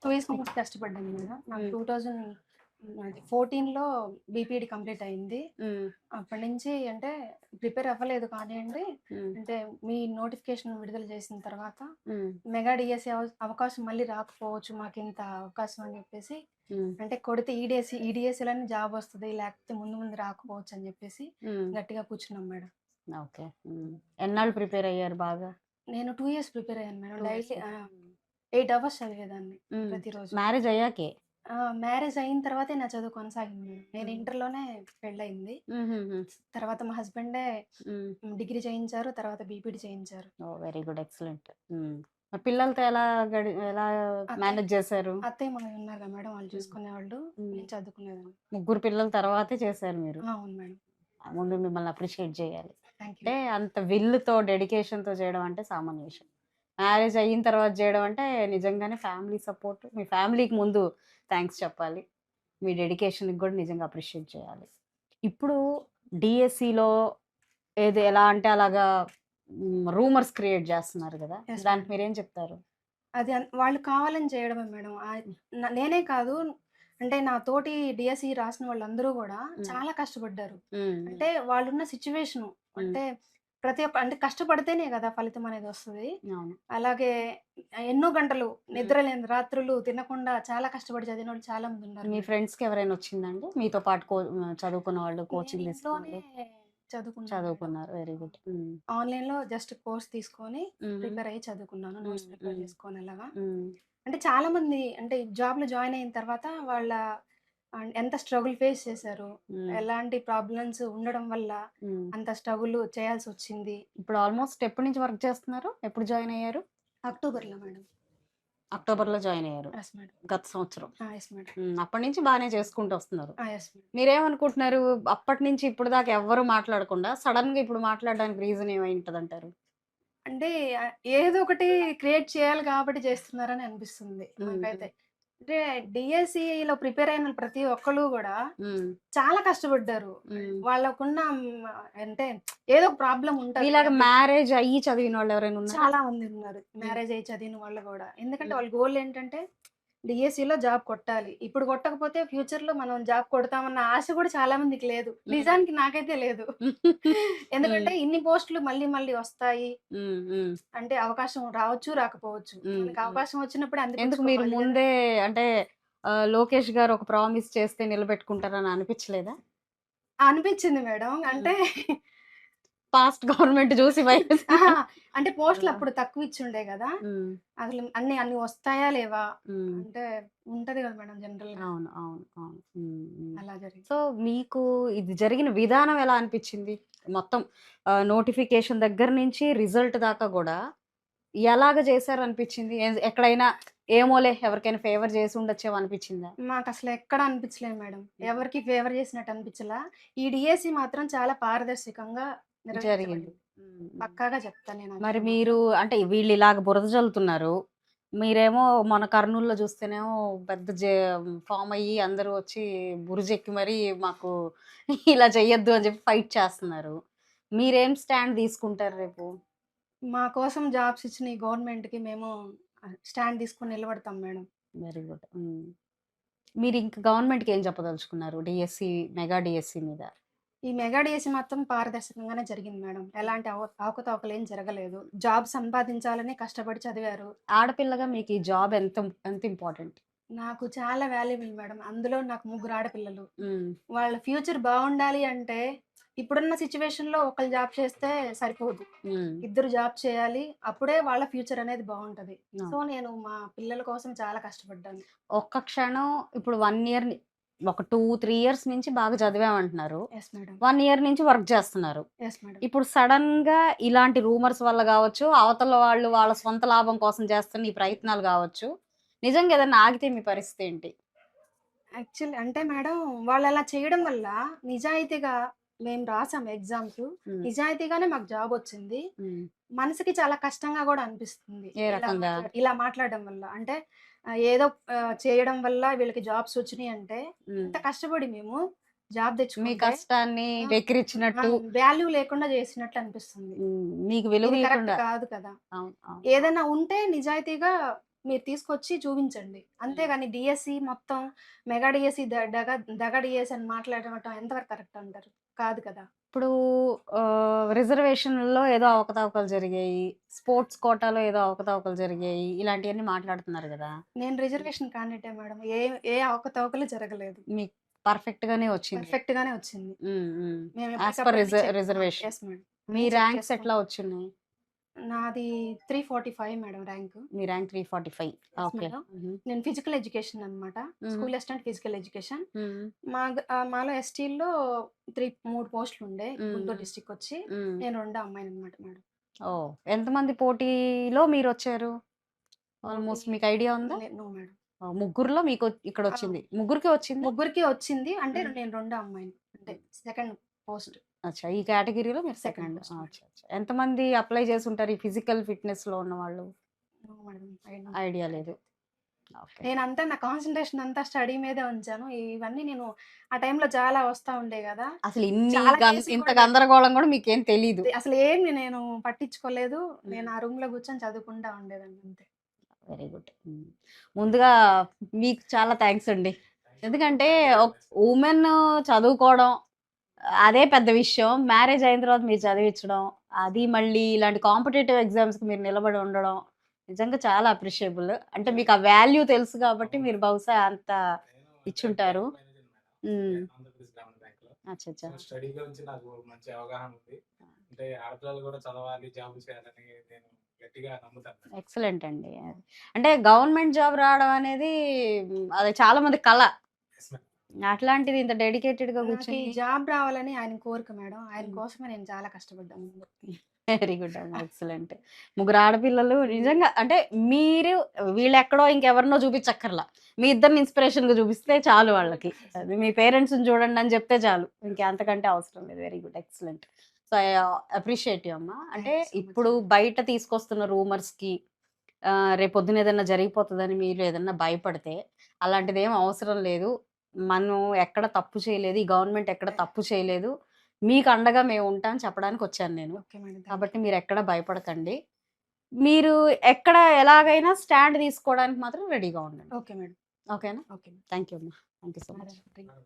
2 years నుంచి కష్టపడ్డాను madam. నాకు హ్మ్. 2014లో బీపీడీ కంప్లీట్ అయింది. హ్మ్. అప్పటి నుంచి అంటే ప్రిపేర్ అవ్వలేదు కానియండి. హ్మ్. అంటే మీ నోటిఫికేషన్ విడుదల చేసిన తర్వాత హ్మ్. మెగా డీఎస్సీ అవకాశం మళ్ళీ రాకపోవచ్చు మాకింత అవకాశం అని చెప్పేసి, హ్మ్. అంటే కొడితే ఈడీఎస్సీలోనే జాబ్ వస్తది. లేకపోతే ముందు ముందు రాకపోవచ్చు అని చెప్పేసి హ్మ్. గట్టిగా కూర్చున్నాం మేడం. ఓకే. ఎన్నాళ్ళు ప్రిపేర్ అయ్యారు బాగా? నేను 2 ఇయర్స్ ప్రిపేర్ అయ్యాను మేడం. 2 ఇయర్స్. డైలీ 8 అవర్స్ చదివేదాన్ని ప్రతిరోజు. మ్యారేజ్ అయ్యాకే? మ్యారేజ్ అయిన తర్వాతే నా చదువు కొనసాగింది మేడం. నేను ఇంటర్‌లోనే పెళ్లయింది. హుహుహు. తర్వాత మా హస్బెండే హ్మ్. డిగ్రీ చేయించారు. తర్వాత బీపీడీ చేయించారు. ఓహ్! Very good. ఎక్సలెంట్. మరి పిల్లలతో ఎలా అత్తయ్య మేనేజ్ చేశారు? అత్తయ్య, మామయ్య ఉన్నారు కదా మేడం. వాళ్ళు హ్మ్. చూసుకునేవాళ్ళు. హ్మ్. నేను చదువుకునేదాన్ని. ముగ్గురు పిల్లల తర్వాతే చేశారు మీరు. అవును మేడం. ముందు మిమ్మల్ని అప్రిషియేట్ చేయాలి. థాంక్ యూ అంటే మేడం. అంత విల్‌తో, డెడికేషన్‌తో చేయడం అంటే సామాన్య విషయం. మ్యారేజ్ అయిన తర్వాత చేయడం అంటే నిజంగానే ఫ్యామిలీ సపోర్ట్. మీ ఫ్యామిలీకి ముందు థాంక్స్ చెప్పాలి. మీ డెడికేషన్‌కి కూడా నిజంగా అప్రిషియేట్ చేయాలి. ఇప్పుడు డీఎస్సీలో ఎలా అంటే అలాగా రూమర్స్ క్రియేట్ చేస్తున్నారు గదా! యెస్ దానికి మేడం. మీరేం చెప్తారు? అది వాళ్ళు కావాలని చేయడమే మేడం. హ్మ్. నేనే కాదు, అంటే నా తోటి డీఎస్సీ రాసిన వాళ్ళందరూ గూడా హ్మ్. చాలా కష్టపడ్డారు. హ్మ్. అంటే వాళ్ళున్న సిట్యుయేషను హ్మ్. అంటే ప్రతి ఒక్క అంటే కష్టపడితేనే గదా ఫలితం అనేది వస్తది. అవును. అలాగే ఎన్నో గంటలు హ్మ్. నిద్ర లేని రాత్రులు తినకుండా చాలా కష్టపడి చదివినోళ్ళు చాలా మందున్నారు మీ మేడం. ఫ్రెండ్స్‌కి ఎవరైనా వచ్చిందండి? మీతో పాటు చదువుకున్న వాళ్ళు, నేను కోచింగ్ తీసుకున్న ఇంట్లోనే వాళ్ళు? చదువుకున్నాను మేడం. చదువుకున్నారు. Very good. ఆన్‌లైన్‌లో జస్ట్ కోర్స్ తీసుకొని హుహు. ప్రిపేర్ అయ్యి చదువుకున్నాను. హ్మ్. నోట్స్ ప్రిపేర్ హ్మ్. చేసుకొని అలాగా. హ్మ్. అంటే చాలామంది అంటే జాబ్‌లో జాయిన్ అయిన తర్వాత వాళ్ళ ఎంత స్ట్రగుల్ ఫేస్ చేశారు. హ్మ్. ఎలాంటి ప్రాబ్లమ్స్ ఉండడం వల్ల హ్మ్. అంత స్ట్రగుల్ చేయాల్సొచ్చింది. ఇప్పుడు ఆల్‌మోస్ట్ ఎప్పటి నుంచి వర్క్ చేస్తున్నారు? ఎప్పుడు జాయిన్ అయ్యారు? అక్టోబర్‌లో మేడం. అక్టోబర్‌లో జాయిన్ అయ్యారు. Yes madam. గత సంవత్సరం. Yes madam. అప్పటి నుంచి బానే చేసుకుంటూ వస్తున్నారు. Yes madam. మీరేమనుకుంటున్నారు? అప్పటి నుంచి ఇప్పటి దాకా ఎవ్వరు మాట్లాడకుండా సడెన్‌గా ఇప్పుడు మాట్లాడడానికి రీజన్ ఏమై ఉంటదంటారు? అంటే ఏదో ఒకటి క్రియేట్ చేయాలి కాబట్టి చేస్తున్నారని అనిపిస్తుంది హ్మ్. హ్మ్. నాకైతే. అంటే డీఎస్సీలో ప్రిపేర్ అయిన ప్రతి ఒక్కళ్ళు గూడా హ్మ్. చాలా కష్టపడ్డారు. హ్మ్. వాళ్ళకున్న అంటే ఏదో ఒక ప్రాబ్లమ్ ఉంటది. మీలాగా మ్యారేజ్ అయ్యి చదివినోళ్ళు ఎవరైనా ఉన్నారా? చాలా మందున్నారు. హ్మ్. మ్యారేజ్ అయ్యి చదివిన వాళ్ళు గూడా. ఎందుకంటే హ్మ్. వాళ్ళ గోల్ ఏంటంటే డీఎస్సీలో జాబ్ కొట్టాలి. ఇప్పుడు కొట్టకపోతే ఫ్యూచర్‌లో మనం జాబ్ కొడతామన్న ఆశ గూడా చాలా మందికి లేదు. హ్మ్. నిజానికి నాకైతే లేదు. హ్మ్. ఎందుకంటే ఇన్ని పోస్టులు మళ్ళీ మళ్ళీ వస్తాయి. హ్మ్. హ్మ్. అంటే అవకాశం రావచ్చు, రాకపోవచ్చు. హ్మ్. మనకు హ్మ్. అవకాశం వచ్చినప్పుడే ఎందుకు మీరు అందిపుచ్చుకోవాలి గదా! ముందే అంటే లోకేష్ గారు ఒక ప్రామిస్ చేస్తే నిలబెట్టుకుంటారని అనిపించలేదా? అనిపిచ్చింది మేడం. హ్మ్. అంటే పాస్ట్ గవర్నమెంట్ చూసి భయమేసిందా? అహా! అంటే పోస్టులు ఆ! అప్పుడు తక్కువిచ్చుండే గదా! హ్మ్. అసలు అన్ని వస్తాయా? లేవా? హ్మ్. అంటే ఉంటది గదా మేడం జనరల్‌గా. అవును. అవును. అవును. అలా జరిగింది. సో, మీకు ఇది జరిగిన విధానం ఎలా అనిపిచ్చింది? మొత్తం నోటిఫికేషన్ దగ్గర నుంచి రిజల్ట్ దాకా గూడా ఎలాగ చేశారనిపిచ్చింది? ఎక్కడైనా ఏమోలే ఎవరికైనా ఫేవర్ చేసి ఉండొచ్చేమో అనిపిచ్చిందా? మాకసలు ఎక్కడ అనిపించలేదు మేడం. హ్మ్. ఎవరికీ ఫేవర్ చేసినట్టు అనిపించలా. ఈ డీఎస్సీ మాత్రం చాలా పారదర్శకంగా జరిగింది. నిర్వహించబడింది. హ్మ్. హ్మ్. పక్కాగా చెప్తా మరి నేనైతే మీరు మాత్రం. అంటే వీళ్ళిలాగ బురద జల్లుతున్నారు. మీరేమో మన కర్నూల్‌లో చూస్తేనేమో పెద్ద ఫార్మ్ అయ్యి అందరూ వచ్చి బురుజెక్కి మరీ మాకు ఇలా చెయ్యొద్దు అని చెప్పి ఫైట్ చేస్తున్నారు. మీరేం స్టాండ్ తీసుకుంటారు రేపు? మా కోసం జాబ్స్ ఇచ్చిన ఈ గవర్నమెంట్‌కి మేము స్టాండ్ తీసుకొని నిలబడతాం మేడం. Very good. మీరింక గవర్నమెంట్‌కి ఏం చెప్పదలుచుకున్నారు? డీఎస్సీ, మెగా డీఎస్సీ మీద? ఈ మెగా డీఎస్సీ మొత్తం పారదర్శకంగానే జరిగింది మేడం. ఎలాంటి అవకతవకలేం జరగలేదు. జాబ్ సంపాదించాలని కష్టపడి చదివారు. ఆడపిల్లగా మీకు ఈ జాబ్ ఎంత ఇంపార్టెంట్? నాకు చాలా వాల్యుబుల్ మేడం. అందులో నాకు ముగ్గురు ఆడపిల్లలు. హ్మ్. వాళ్ళ ఫ్యూచర్ బావుండాలి అంటే, ఇప్పుడున్న సిట్యుయేషన్‌లో ఒకళ్ళు జాబ్ చేస్తే సరిపోదు. హ్మ్. ఇద్దరు జాబ్ చేయాలి. అప్పుడే వాళ్ళ ఫ్యూచర్ అనేది బావుంటది. సో, అవును. నేను మా పిల్లల కోసం చాలా కష్టపడ్డాను. ఒక్క క్షణం ఇప్పుడు 1 ఇయర్ ఒక 2, 3 ఇయర్స్ నుంచి బాగా చదివామంటున్నారు. Yes madam. 1 ఇయర్ నుంచి వర్క్ చేస్తున్నారు. Yes madam. ఇప్పుడు సడెన్‌గా ఇలాంటి రూమర్స్ వల్ల గావచ్చు, అవతల వాళ్ళు వాళ్ళ సొంత లాభం కోసం చేస్తున్న ఈ ప్రయత్నాలు గావచ్చు, నిజంగా ఏదన్నా ఆగితే మీ పరిస్థితేంటి? యాక్చువల్లీ అంటే మేడం వాళ్ళలా చేయడం వల్ల నిజాయితీగా మేము రాసాం ఎగ్జామ్స్. హ్మ్. నిజాయితీగానే మాకు జాబొచ్చింది. హ్మ్. మనసుకి చాలా కష్టంగా గూడా అనిపిస్తుంది. ఏ రకంగా? ఇలా మాట్లాడడం వల్ల. అంటే ఏదో చేయడం వల్ల వీళ్ళకి జాబ్స్ వచ్చినియంటే, హ్మ్. ఇంత కష్టపడి మేము జాబ్ మీ తెచ్చుకుంటే కష్టాన్ని ఆ! ఆ! వెక్కిరించినట్టు వాల్యూ లేకుండా చేసినట్లు అనిపిస్తుంది. మీకు విలువ ఇది కరెక్ట్ ఇయ్యకుండా. కాదు కదా! అవును. అవును. అవును. ఏదైనా ఉంటే నిజాయితీగా మీరు తీసుకొచ్చి చూపించండి. అంతేగాని డీఎస్సీ మొత్తం మెగా డీఎస్సీ దగ డీఎస్సీ అని మాట్లాడటం ఎంతవరకు కరెక్ట్ అంటారు? కాదు కదా! ఇప్పుడు రిజర్వేషన్‌లో ఏదో అవకతవకలు జరిగాయి. స్పోర్ట్స్ కోటాలో ఏదో అవకతవకలు జరిగాయి. ఇలాంటియన్నీ మాట్లాడుతున్నారు గదా! నేను రిజర్వేషన్ క్యాండిడేటే మేడం. ఏ అవకతవకలు జరగలేదు. మీకు పర్ఫెక్ట్‌గానే వచ్చింది. పర్ఫెక్ట్‌గానే వచ్చింది. హ్మ్. హ్మ్. మేము యాస్ పర్ ఎప్పటికప్పటికి చెక్ రిజర్వేషన్. Yes madam. మీ అన్నీ చెక్ ర్యాంక్స్ చేసుకొని ఎట్లా వచ్చున్నాయి? నాది 345 మేడం ర్యాంకు. మీ ర్యాంక్ 345. Yes okay. మేడం. హుహు. నేను ఫిజికల్ ఎడ్యుకేషన్ అనమాట. హుహు. School assistant physical education. హ్మ్. మాలో ఎస్టీల్లో 3 పోస్టులుండే. హ్మ్. గుంటూరు డిస్ట్రిక్ట్ వచ్చి. హ్మ్. నేను రెండో అమ్మాయిననమాట మేడం. ఓహ్! ఎంతమంది పోటీలో మీరొచ్చారు? పోటీ ఆల్‌మోస్ట్ మీకు ఐడియా ఉందా? No madam. ముగ్గురిలో మీకు ఆ! ఇక్కడొచ్చింది. ముగ్గురికే వచ్చిందా? ముగ్గురికి వచ్చింది. అంటే హ్మ్. నేను రెండో అమ్మాయిని. అంటే సెకండ్ పోస్ట్. అచ్చా! ఈ కేటగిరీలో మీరు సెకండ్ సెకండ్. Post madam. అచ్చా! అచ్చా! ఎంతమంది అప్లై చేసుంటారు ఈ ఫిజికల్ ఫిట్‌నెస్‌లో ఉన్నవాళ్ళు? No madam. ఐడియా లేదు. ఓకే. నేనంతా నా కాన్సంట్రేషన్ అంతా స్టడీ మీదే ఉంచాను. ఇవన్నీ నేను ఆ టైంలో చాలా వస్తా ఉండే గదా! అసలు ఇన్ని చాలా చేసి ఇంత కూడా గందరగోళం గూడా మీకేం తెలీదు. అసలేమి నేను పట్టించుకోలేదు. నేను హ్మ్. ఆ రూమ్‌లో కూర్చొని చదువుకుంటా ఉండేదాన్ని అంతే. Very good. హ్మ్. ముందుగా మీకు చాలా థాంక్స్ అండి. ఎందుకంటే వుమెన్ చదువుకోవడం అదే పెద్ద విషయం. మ్యారేజ్ అయిన తర్వాత మీరు చదివించడం, అది మళ్ళీ ఇలాంటి కాంపిటీటివ్ ఎగ్జామ్స్‌కి మీరు నిలబడి ఉండడం నిజంగా చాలా అప్రిషియబుల్. అంటే మీకు ఆ వాల్యూ తెలుసు కాబట్టి మీరు బహుశా అంత ఇచ్చుంటారు. హ్మ్. అచ్చచ్చా! స్టడీ గురించి నాకు మంచి అవగాహన ఉంది. అంటే ఆడపిల్లలు కూడా చదవాలి, జాబ్ చేయాలని నేను గట్టిగా నమ్ముతాను. ఎక్సలెంట్ అండి. అది. అంటే గవర్నమెంట్ జాబ్ రావడం అనేది అది చాలా మంది కల. Yes ma'am. అట్లాంటిది ఇంత డెడికేటెడ్‌గా నాకు ఈ కూర్చొని జాబ్ రావాలని ఆయన కోరిక మేడం. ఆయన హ్మ్. కోసమే నేను చాలా కష్టపడ్డాను ముందు. వెరీ గుడ్ అమ్మ. ఎక్సలెంట్. ముగ్గురు ఆడపిల్లలు నిజంగా అంటే మీరు వీళ్ళెక్కడో ఇంకెవరినో చూపించక్కర్లా. మీ ఇద్దరిని ఇన్‌స్పిరేషన్‌గా చూపిస్తే చాలు వాళ్ళకి. అది మీ పేరెంట్స్‌ని చూడండి అని చెప్తే చాలు. ఇంక అంతకంటే అవసరం లేదు. Very good. Excellent. So, I appreciate you అమ్మ. అంటే థాంక్ యూ సో మచ్ ఇప్పుడు మేడం. బయట తీసుకొస్తున్న రూమర్స్‌కి రేపొద్దున ఏదన్నా జరిగిపోతదని మీరు ఏదన్నా భయపడితే, అలాంటిదేం అవసరం లేదు. మనం ఎక్కడ తప్పు చేయలేదు. ఈ గవర్నమెంట్ ఎక్కడ తప్పు చేయలేదు. మీకు అండగా మేముంటాం చెప్పడానికొచ్చాను నేను. Okay madam. థాంక్ కాబట్టి యూ. మీరెక్కడ భయపడకండి. మీరు ఎక్కడ ఎలాగైనా స్టాండ్ తీసుకోవడానికి మాత్రం రెడీగా ఉండండి. Okay madam. ఓకేనా? Okay madam. థాంక్ యూ అమ్మా. Thank you so much. Madam.